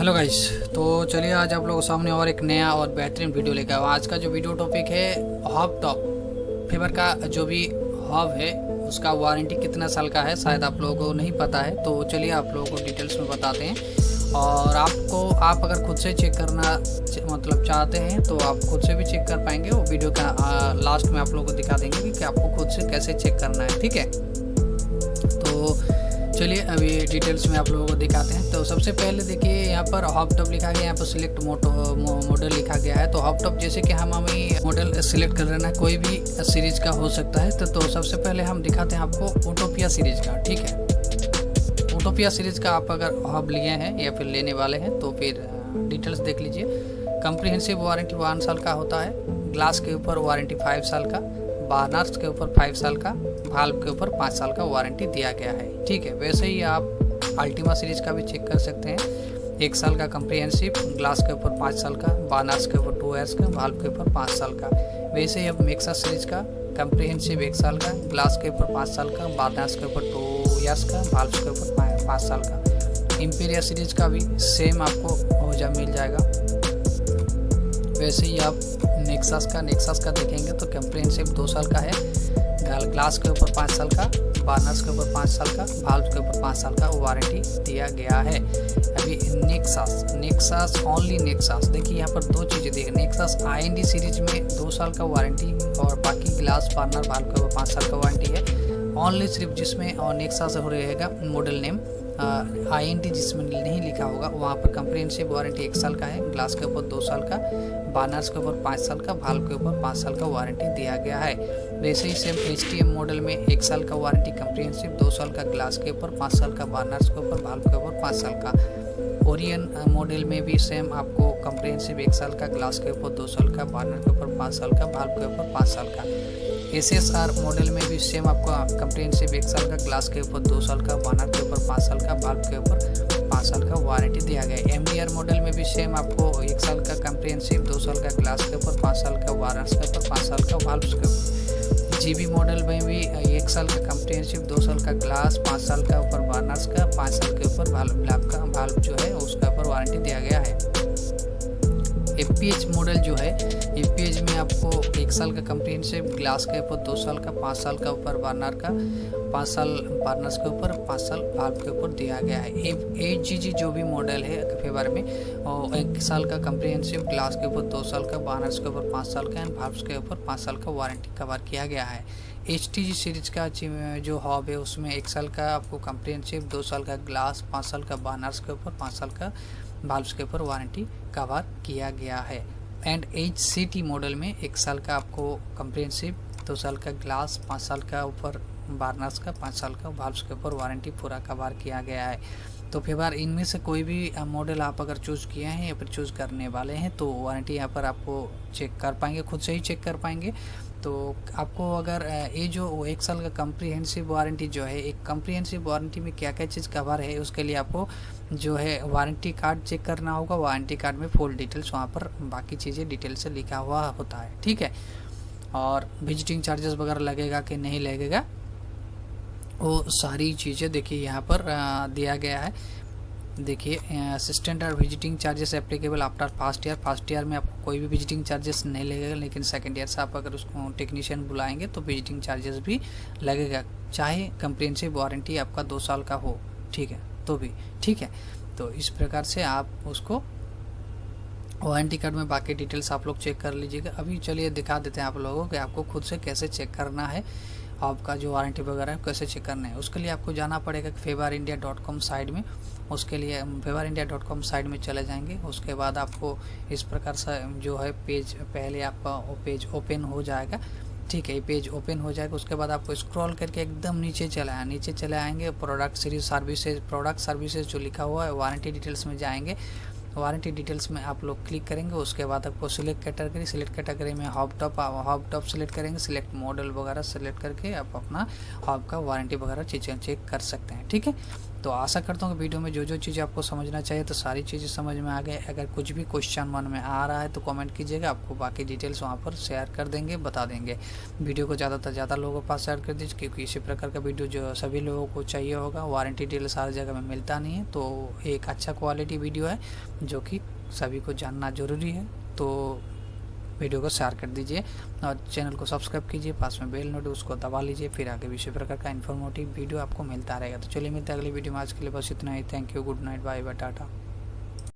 Hello guys. तो चलिए आज आप लोगों के सामने और एक नया और बेहतरीन वीडियो लेकर आया हूं। आज का जो वीडियो टॉपिक है हॉब टॉप फेवर का जो भी हॉब है उसका वारंटी कितना साल का है, शायद आप लोगों को नहीं पता है। तो चलिए आप लोगों को डिटेल्स में बताते हैं। और आप अगर खुद से चेक करना मतलब चाहते हैं तो आप खुद से भी चेक कर पाएंगे। वो वीडियो का लास्ट में आप लोगों को दिखा देंगे कि आपको खुद से कैसे चेक करना है, ठीक है। तो चलिए अभी डिटेल्स में आप लोगों को दिखाते हैं। तो सबसे पहले देखिए यहाँ पर हॉब टॉप लिखा गया है, यहाँ पर सिलेक्ट मॉडल लिखा गया है। तो हॉब टॉप जैसे कि हम अभी मॉडल सिलेक्ट कर लेना, कोई भी सीरीज का हो सकता है। तो सबसे पहले हम दिखाते हैं आपको ओटोपिया सीरीज का, ठीक है। ओटोपिया सीरीज का आप अगर हॉब लिए हैं या फिर लेने वाले हैं तो फिर डिटेल्स देख लीजिए। कंप्रीहेंसिव वारंटी 1 साल का होता है, ग्लास के ऊपर वारंटी 5 साल का, बार्नर्स के ऊपर 5 साल का, वाल्व के ऊपर 5 साल का वारंटी दिया गया है, ठीक है। वैसे ही आप अल्टीमा सीरीज का भी चेक कर सकते हैं। 1 साल का कंप्रीहेंसिव, ग्लास के ऊपर 5 साल का, बार्नर्स के ऊपर 2 ईयर्स का, वाल्व के ऊपर 5 साल का। वैसे ही अब मेक्सा सीरीज का कंप्रीहेंसिव 1 साल का, ग्लास के ऊपर 5 साल का, बार्नर्स के ऊपर 2 ईयर्स का, वाल्व के ऊपर 5 साल का। इंपीरिया सीरीज का भी सेम आपको मिल जाएगा। वैसे ही आप नेक्सास का देखेंगे तो कंप्रीहेंसिव 2 साल का है, ग्लास के ऊपर 5 साल का, बार्नर्स के ऊपर 5 साल का, वाल्व के ऊपर 5 साल का वारंटी दिया गया है। अभी नेक्सास ओनली नेक्सास देखिए यहाँ पर 2 चीज़ें देखिए। नेक्सास IND सीरीज में 2 साल का वारंटी और बाकी ग्लास, बार्नर, वाल्व के ऊपर 5 साल का वारंटी है। ओनली सिर्फ जिसमें और नेक्सास हो रहेगा मॉडल नेम IND जिसमें नहीं लिखा होगा वहाँ पर कंप्रीहेंसिव वारंटी 1 साल का है, ग्लास के ऊपर 2 साल का, बार्नर्स के ऊपर 5 साल का, वाल्व के ऊपर 5 साल का वारंटी दिया गया है। वैसे ही सेम HTM मॉडल में 1 साल का वारंटी कंप्रीहेंसिव, 2 साल का ग्लास के ऊपर, 5 साल का बार्नर्स के ऊपर, वाल्व के ऊपर 5 साल का। ओरियन मॉडल में भी सेम आपको कंप्रीहेंसिव 1 साल का, ग्लास के ऊपर 2 साल का, बार्नर के ऊपर 5 साल का, वाल्व के ऊपर 5 साल का। SSR मॉडल में भी सेम आपको कंप्रीहेंसिव 1 साल का, ग्लास के ऊपर 2 साल का, बार्नर के ऊपर 5 साल का, वाल्व के ऊपर 5 साल का वारंटी दिया गया है। MDR मॉडल में भी सेम आपको 1 साल का कंप्रीहेंसिव, 2 साल का ग्लास के ऊपर, 5 साल का बार्नर्स के ऊपर, 5 साल का वाल्व के ऊपर। GB मॉडल में भी 1 साल का कंप्रीहेंसिव, 2 साल का ग्लास, 5 साल का ऊपर बार्नर्स का, 5 साल के ऊपर वाल्व जो है उसका ऊपर वारंटी दिया गया है। FPH मॉडल जो है, FPH में आपको 1 साल का कंप्रीहेंसिव, ग्लास के ऊपर 2 साल का, 5 साल का ऊपर बार्नर का, 5 साल बार्नर्स के ऊपर, 5 साल वाल्व के ऊपर दिया गया है। HGG जो भी मॉडल है फेवर में और 1 साल का कंप्रीहेंसिव, ग्लास के ऊपर 2 साल का, बार्नर्स के ऊपर 5 साल का एंड वाल्व के ऊपर 5 साल का वारंटी कवर किया गया है। HTG सीरीज का जो हॉब है उसमें 1 साल का आपको कंप्रीहेंसिव, 2 साल का ग्लास, 5 साल का बार्नर्स के ऊपर, 5 साल का वाल्व्स के ऊपर वारंटी कवर किया गया है। एंड HCT मॉडल में 1 साल का आपको कंप्रीहेंसिव, 2 साल का ग्लास, 5 साल का ऊपर बार्नर्स का, 5 साल का वाल्व्स के ऊपर वारंटी पूरा कवर किया गया है। तो फेवर इनमें से कोई भी मॉडल आप अगर चूज़ किए हैं या फिर चूज़ करने वाले हैं तो वारंटी यहाँ पर आपको चेक कर पाएंगे, खुद से ही चेक कर पाएंगे। तो आपको अगर ये जो 1 साल का कंप्रीहेंसिव वारंटी जो है, एक कंप्रीहेंसिव वारंटी में क्या क्या चीज़ कवर है उसके लिए आपको जो है वारंटी कार्ड चेक करना होगा। वारंटी कार्ड में फुल डिटेल्स वहाँ पर बाकी चीज़ें डिटेल से लिखा हुआ होता है, ठीक है। और विजिटिंग चार्जेस वगैरह लगेगा कि नहीं लगेगा वो सारी चीज़ें देखिए यहाँ पर दिया गया है। देखिए असिस्टेंट और visiting charges applicable after first year में आपको कोई भी विजिटिंग चार्जेस नहीं लगेगा, लेकिन सेकंड ईयर से आप अगर उसको टेक्नीशियन बुलाएंगे तो विजिटिंग चार्जेस भी लगेगा, चाहे कंप्रीहेंसिव वारंटी आपका 2 साल का हो, ठीक है, तो भी ठीक है। तो इस प्रकार से आप उसको वारंटी कार्ड में बाकी डिटेल्स आप लोग चेक कर लीजिएगा। अभी चलिए दिखा देते हैं आप लोगों को कि आपको खुद से कैसे चेक करना है, आपका जो वारंटी वगैरह है कैसे चेक करना है। उसके लिए आपको जाना पड़ेगा favorindia.com साइट में। उसके लिए favorindia.com साइट में चले जाएंगे। उसके बाद आपको इस प्रकार से जो है पेज, पहले आपका पेज ओपन हो जाएगा, ठीक है। ये पेज ओपन हो जाएगा। उसके बाद आपको स्क्रॉल करके एकदम नीचे चले आएंगे। प्रोडक्ट सर्विसेज जो लिखा हुआ है वारंटी डिटेल्स में जाएंगे। वारंटी डिटेल्स में आप लोग क्लिक करेंगे। उसके बाद आपको सिलेक्ट कैटेगरी में हॉब टॉप सिलेक्ट करेंगे। सिलेक्ट मॉडल वगैरह सिलेक्ट करके आप अपना हॉब का वारंटी वगैरह चेक कर सकते हैं, ठीक है। तो आशा करता हूँ कि वीडियो में जो जो चीज़ें आपको समझना चाहिए तो सारी चीज़ें समझ में आ गए। अगर कुछ भी क्वेश्चन मन में आ रहा है तो कमेंट कीजिएगा, आपको बाकी डिटेल्स वहाँ पर शेयर कर देंगे, बता देंगे। वीडियो को ज़्यादा से ज़्यादा लोगों के पास शेयर कर दीजिए, क्योंकि इसी प्रकार का वीडियो जो सभी लोगों को चाहिए होगा। वारंटी डिटेल्स हर जगह में मिलता नहीं है, तो एक अच्छा क्वालिटी वीडियो है जो कि सभी को जानना ज़रूरी है। तो वीडियो को शेयर कर दीजिए और चैनल को सब्सक्राइब कीजिए, पास में बेल नोट उसको दबा लीजिए, फिर आगे भी इसी प्रकार का इन्फॉर्मेटिव वीडियो आपको मिलता रहेगा। तो चलिए मिलते हैं अगली वीडियो में। आज के लिए बस इतना ही। Thank you, good night, bye bye, Tata.